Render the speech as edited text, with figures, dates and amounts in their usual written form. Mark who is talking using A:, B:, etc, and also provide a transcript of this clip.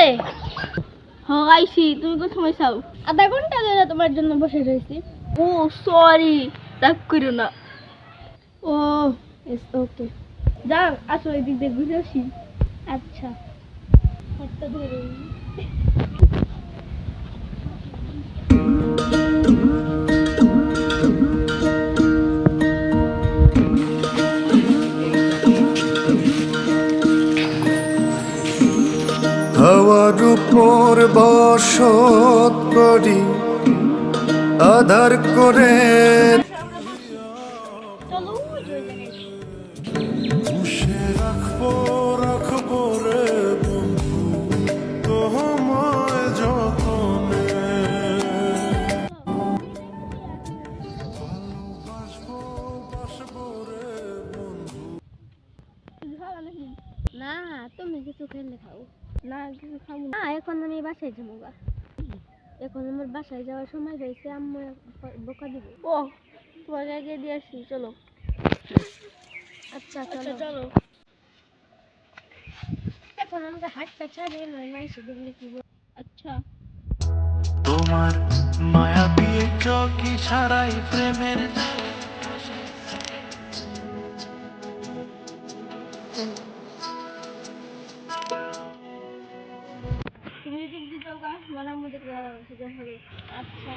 A: আইসলে? হ্যাঁ আইসি, তুমি কোন সময় চাও? আধা ঘন্টা ধরে তোমার জন্য বসে রয়েছি। ও সরি, রাগ করো না। ও ইটস ওকে। যাও আসো, এদিক দিয়ে ঘুরে আসি। আচ্ছা, হাতটা ধরে।
B: হাওয়ার উপর বসত করি আধার করে
A: চলো ওই যে ওই জায়গায়।
B: পুষে রাখবো রাখবো রে বন্ধু তোমায় যতনে ভালোবাসবো বাসবো রে বন্ধু।
A: কিছু খাওয়া নাকি? না, তুমি কিছু খেলে খাও। না কিছু খাবো না, এখন আমি বাসায় যাবো গা। এখন আমার বাসায় যাওয়ার সময় হয়েছে, আম্মু বকা দিব। ও তোমার আগে দিয়ে আসি, চলো। আচ্ছা চলো। এখন আমাকে হাতটা ছাড়িয়ে নয় মাইসে দেখলে কি বল। আচ্ছা
B: তোমার মায়াবী চোখ ইশারাই প্রেমের
A: তুমি এদিক দিয়ে যাও গা, মানে আমাদের হবে। আচ্ছা